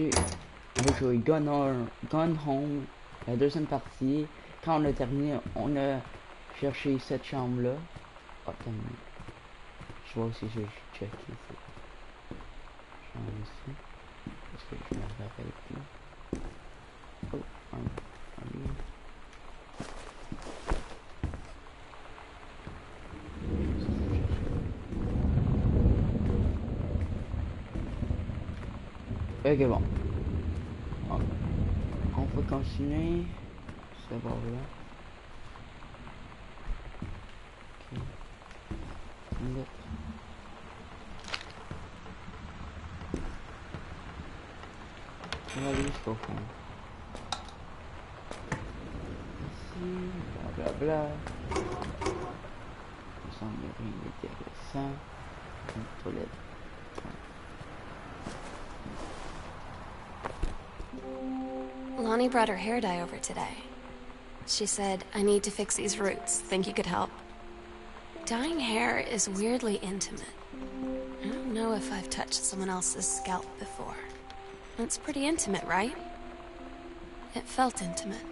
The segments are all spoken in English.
On va jouer Gone Home, la deuxième partie. Quand on a terminé, on a cherché cette chambre-là. Oh, attends une minute. Je vois aussi, je check ici. Chambre ici. Parce que je me rappelle plus. Oh, un livre. Ok, bon. On peut continuer. C'est bon là. Ok. Une lettre. On va aller jusqu'au fond. Ici, blablabla. Il semble rien d'intéressant. Une toilette. Lonnie brought her hair dye over today. She said, I need to fix these roots. Think you could help? Dyeing hair is weirdly intimate. I don't know if I've touched someone else's scalp before. It's pretty intimate, right? It felt intimate.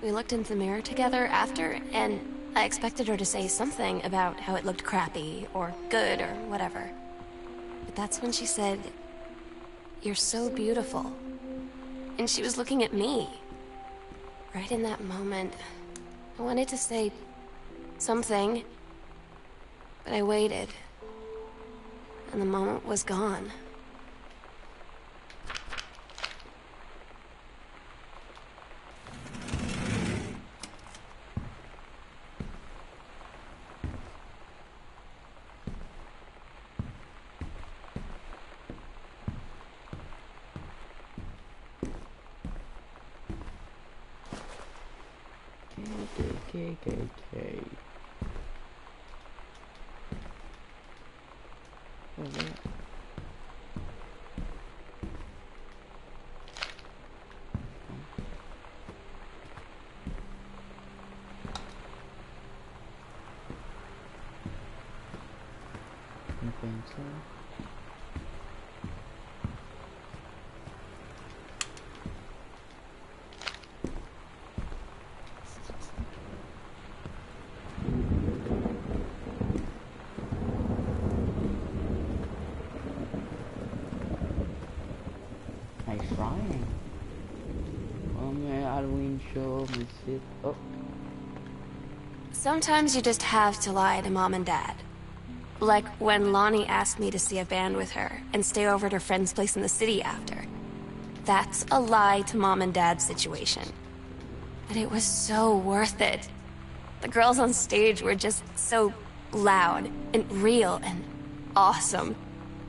We looked into the mirror together after, and I expected her to say something about how it looked crappy, or good, or whatever. But that's when she said, "You're so beautiful." And she was looking at me. Right in that moment, I wanted to say something, but I waited, and the moment was gone. Okay. Oh, yeah. Une pencil. Nice frying. Halloween show, we sit. Oh. Sometimes you just have to lie to Mom and Dad. Like when Lonnie asked me to see a band with her and stay over at her friend's place in the city after. That's a lie to Mom and Dad's situation. But it was so worth it. The girls on stage were just so loud and real and awesome.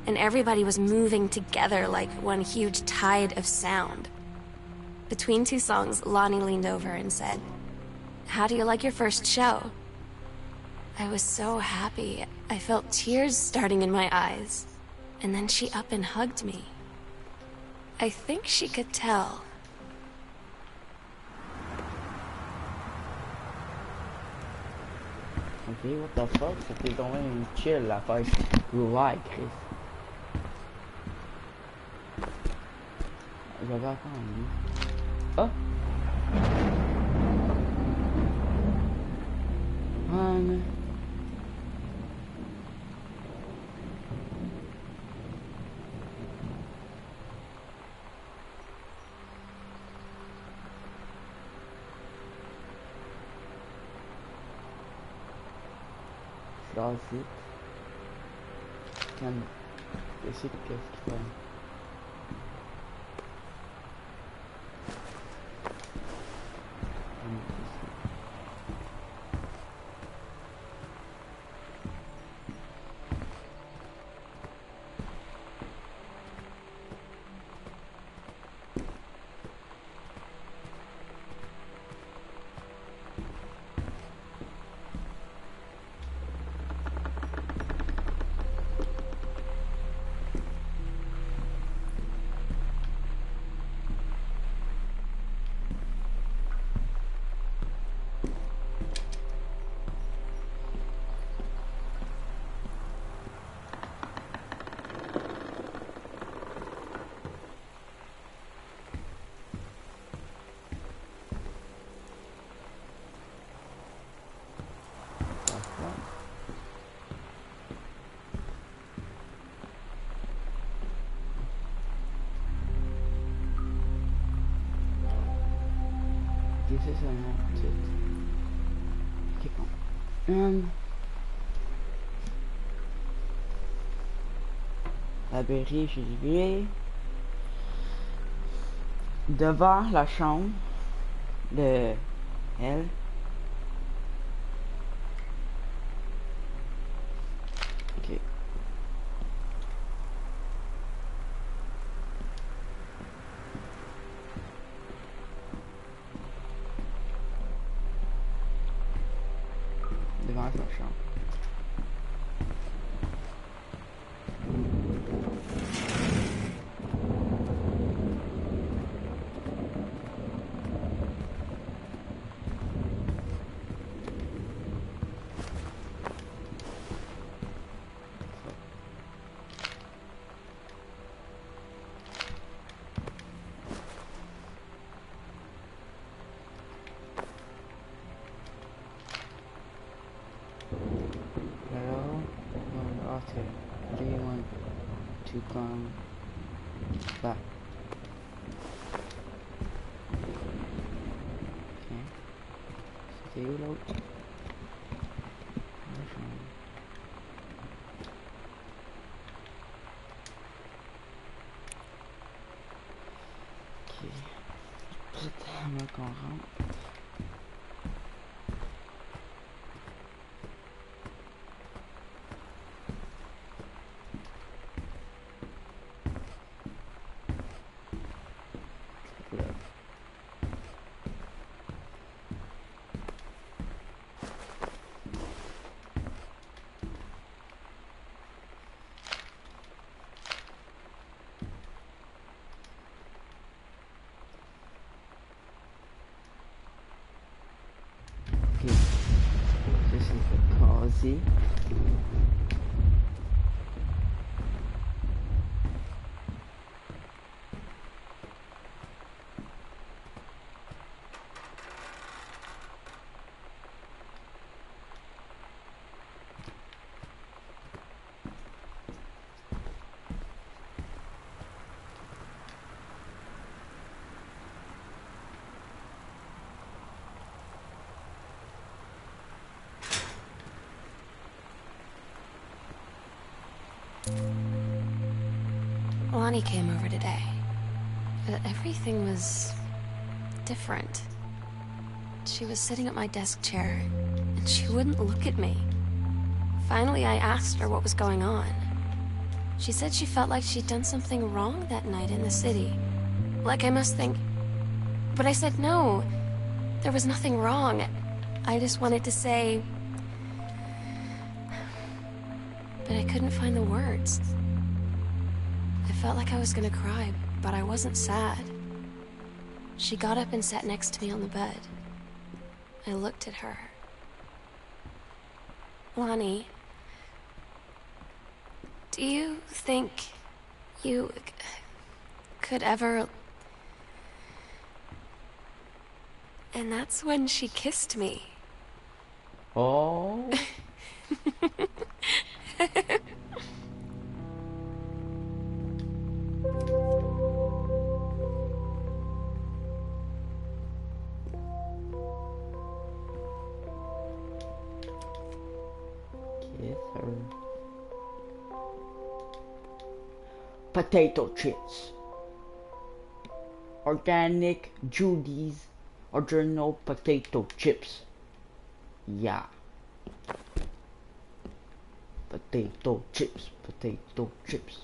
And everybody was moving together like one huge tide of sound. Between two songs, Lonnie leaned over and said, "How do you like your first show?" I was so happy. I felt tears starting in my eyes. And then she up and hugged me. I think she could tell. Ok, what the fuck? C'était quand même chill la fête. Ouais, Chris. J'avais encore un livre. Oh! Man. That's it. Can essayer de qu'est-ce qu'il fait. Ok, ça c'est un nom titre. Ok, bon. Librairie, j'y vais. Devant la chambre de elle. Ok. Devant sa chambre. Hello? Arthur, do you want to come back? Ok. C'était où l'autre? La chambre. Ok. Peut-être qu'on rentre. Là. Ok. Ça c'est fait caser. Lonnie came over today. Everything was different. She was sitting at my desk chair, and she wouldn't look at me. Finally, I asked her what was going on. She said she felt like she'd done something wrong that night in the city. Like I must think... But I said no. There was nothing wrong. I just wanted to say... But I couldn't find the words. I felt like I was gonna cry, but I wasn't sad. She got up and sat next to me on the bed. I looked at her. Lonnie, do you think you could ever... And that's when she kissed me. Oh. Kiss her. Potato chips. Organic Judy's original potato chips. Yeah. Potato chips, potato chips.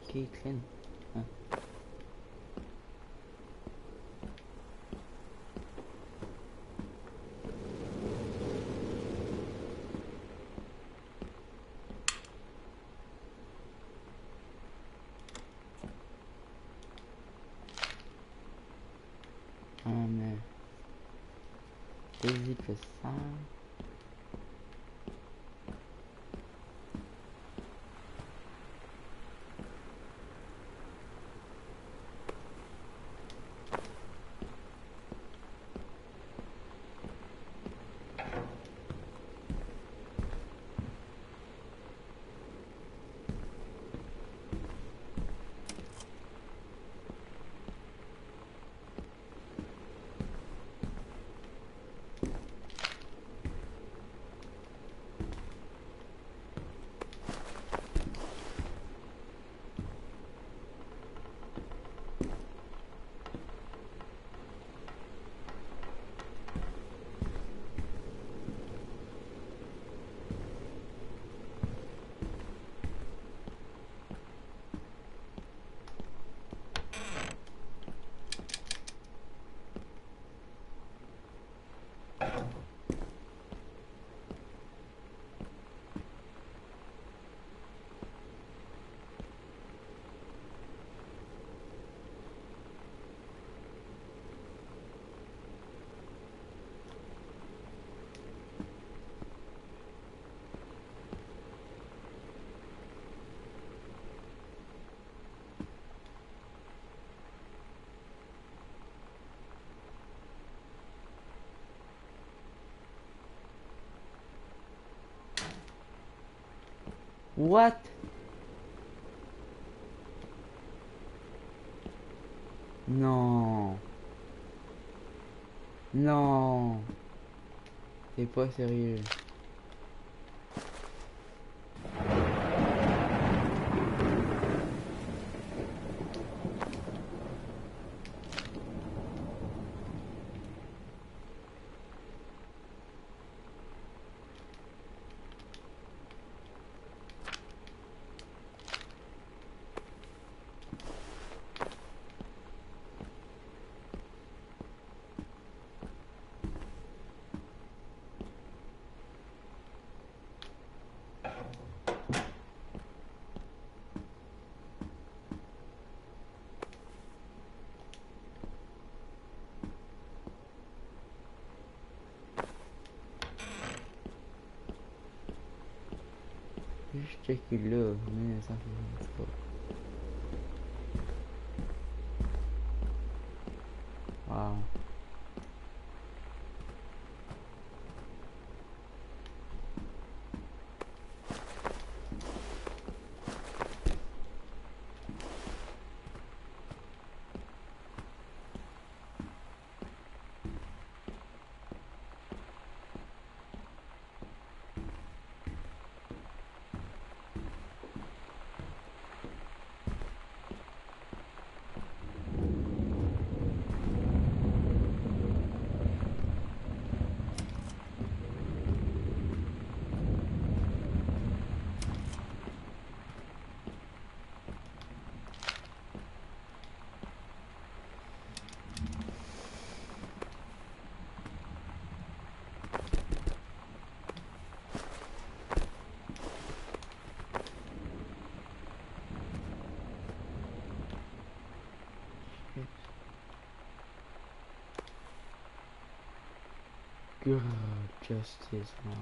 Caitlin. Huh. Easy plus 100. What? Non. Non. C'est pas sérieux. Juste checker là, mais ça fait pas. Wow. Good justice now.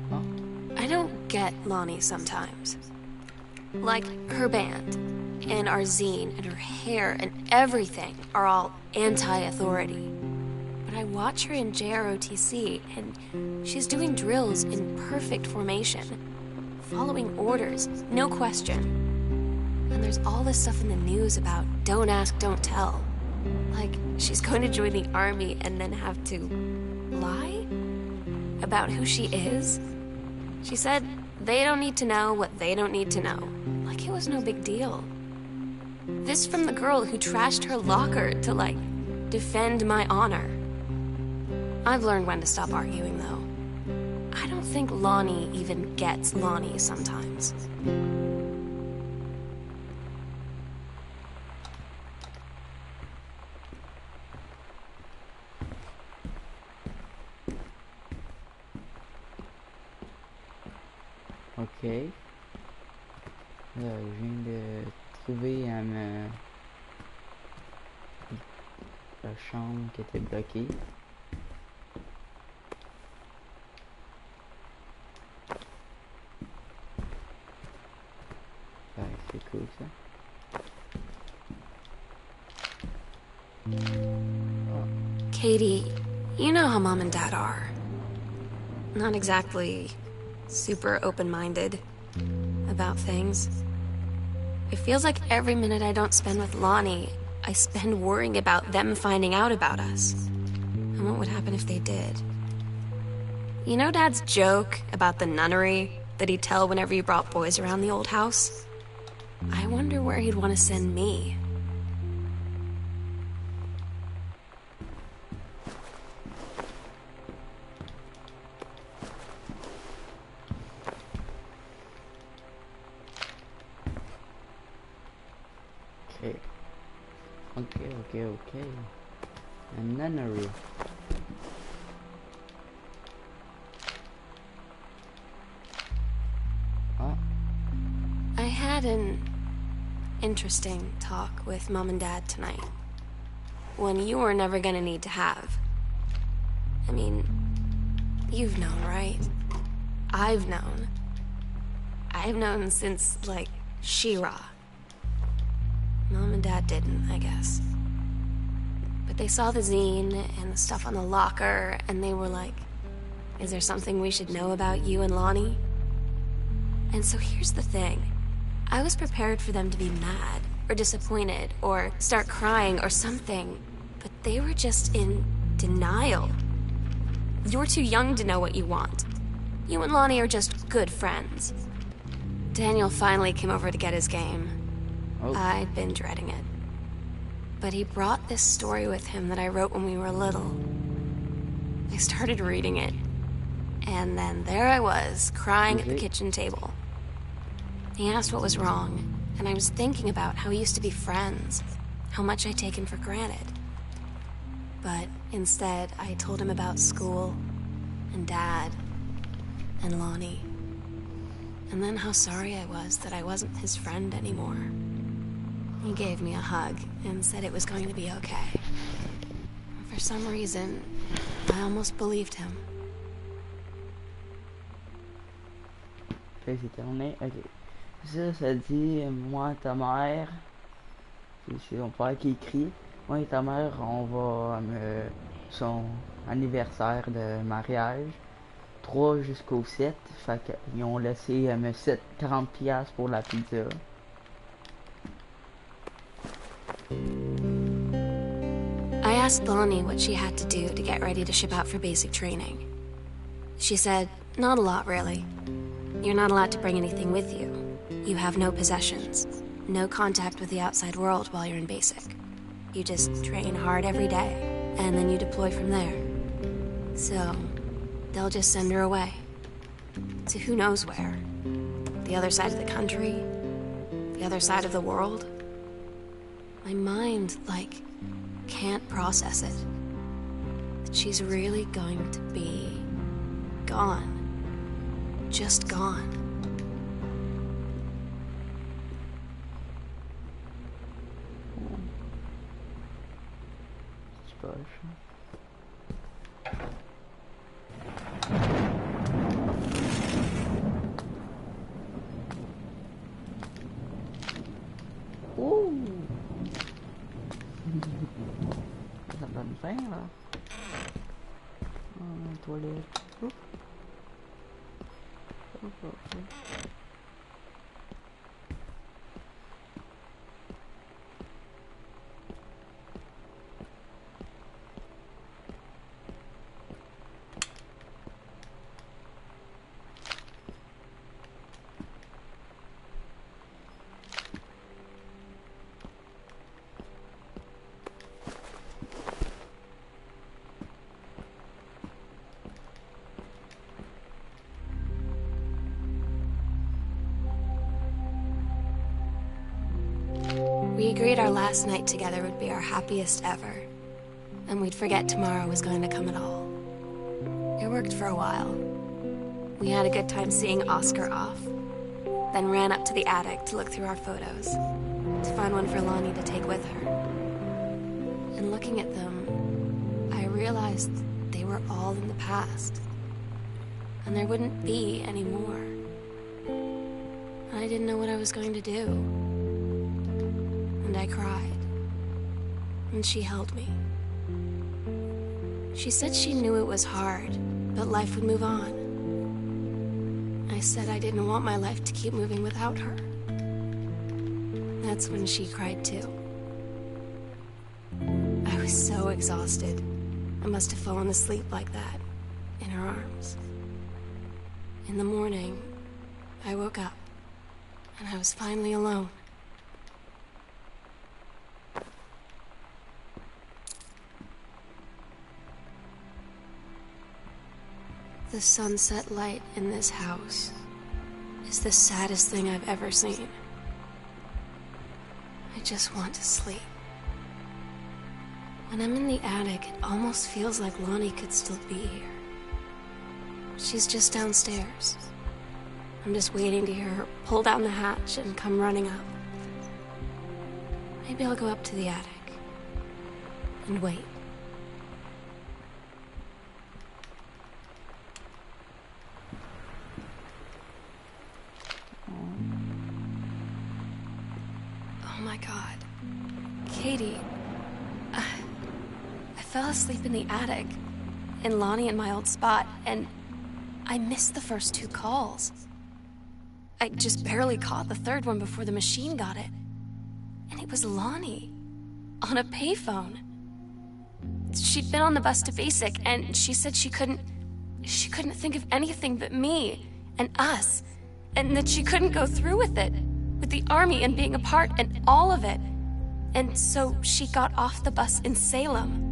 Huh? I don't get Lonnie sometimes. Like, her band, and our zine, and her hair, and everything are all anti-authority. But I watch her in JROTC, and she's doing drills in perfect formation, following orders, no question. And there's all this stuff in the news about don't ask, don't tell. Like, she's going to join the army and then have to lie about who she is. She said they don't need to know what they don't need to know. Like it was no big deal. This from the girl who trashed her locker to, like, defend my honor. I've learned when to stop arguing, though. I don't think Lonnie even gets Lonnie sometimes. Ok. Là, je viens de trouver la chambre qui était bloquée. Ouais, c'est cool ça. Katie, you know how Mom and Dad are. Not exactly super open-minded about things. It feels like every minute I don't spend with Lonnie, I spend worrying about them finding out about us. And what would happen if they did? You know Dad's joke about the nunnery that he'd tell whenever he brought boys around the old house? I wonder where he'd want to send me. Okay. A nunnery. I had an interesting talk with Mom and Dad tonight. One you were never gonna need to have. I mean, you've known, right? I've known. I've known since, like, She-Ra. Mom and Dad didn't, I guess. But they saw the zine and the stuff on the locker, and they were like, is there something we should know about you and Lonnie? And so here's the thing. I was prepared for them to be mad, or disappointed, or start crying, or something. But they were just in denial. You're too young to know what you want. You and Lonnie are just good friends. Daniel finally came over to get his game. Oh. I'd been dreading it. But he brought this story with him that I wrote when we were little. I started reading it, and then there I was, crying at the kitchen table. He asked what was wrong, and I was thinking about how we used to be friends, how much I'd taken for granted. But instead, I told him about school, and Dad, and Lonnie. And then how sorry I was that I wasn't his friend anymore. He gave me a hug and said it was going to be okay. For some reason, I almost believed him. C'est terminé, ok. Ça dit, moi, ta mère, c'est mon père qui écrit, moi et ta mère, on va son anniversaire de mariage, 3 jusqu'au 7, fait qu'ils ont laissé 40$ pour la pizza. I asked Lonnie what she had to do to get ready to ship out for basic training. She said, not a lot, really. You're not allowed to bring anything with you. You have no possessions, no contact with the outside world while you're in basic. You just train hard every day, and then you deploy from there. So, they'll just send her away. To who knows where. The other side of the country? The other side of the world? My mind, like, can't process it. That she's really going to be gone. Just gone. Ça donne faim là. Toilette. We agreed our last night together would be our happiest ever, and we'd forget tomorrow was going to come at all. It worked for a while. We had a good time seeing Oscar off, then ran up to the attic to look through our photos, to find one for Lonnie to take with her. And looking at them, I realized they were all in the past. And there wouldn't be any more. I didn't know what I was going to do. And I cried. And she held me. She said she knew it was hard, but life would move on. I said I didn't want my life to keep moving without her. That's when she cried too. I was so exhausted. I must have fallen asleep like that, in her arms. In the morning, I woke up, and I was finally alone. The sunset light in this house is the saddest thing I've ever seen. I just want to sleep. When I'm in the attic, it almost feels like Lonnie could still be here. She's just downstairs. I'm just waiting to hear her pull down the hatch and come running up. Maybe I'll go up to the attic and wait. Oh my God. Katie, I fell asleep in the attic, in Lonnie and my old spot, and I missed the first 2 calls. I just barely caught the third one before the machine got it. And it was Lonnie, on a payphone. She'd been on the bus to Basic, and she said she couldn't think of anything but me and us, and that she couldn't go through with it, with the army and being apart and all of it. And so she got off the bus in Salem.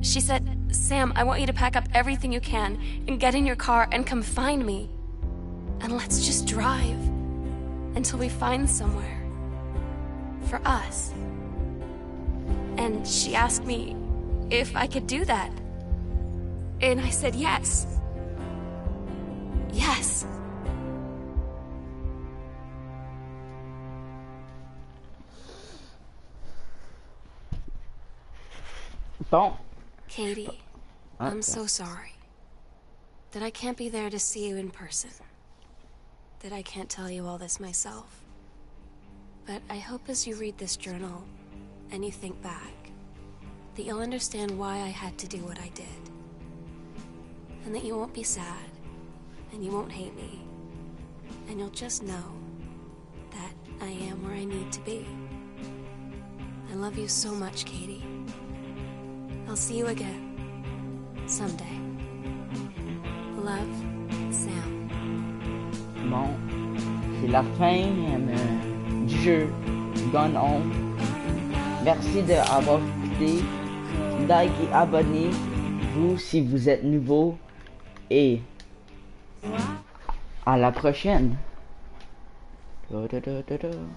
She said, "Sam, I want you to pack up everything you can and get in your car and come find me. And let's just drive until we find somewhere for us." And she asked me if I could do that. And I said yes. Yes. Bon. Katie, I'm so sorry that I can't be there to see you in person, that I can't tell you all this myself. But I hope as you read this journal and you think back, that you'll understand why I had to do what I did. And that you won't be sad, and you won't hate me, and you'll just know that I am where I need to be. I love you so much, Katie. I'll see you again, someday. Love, Sam. Bon, c'est la fin du jeu Gone Home. Merci d'avoir écouté. Like et abonnez-vous si vous êtes nouveau. Et à la prochaine.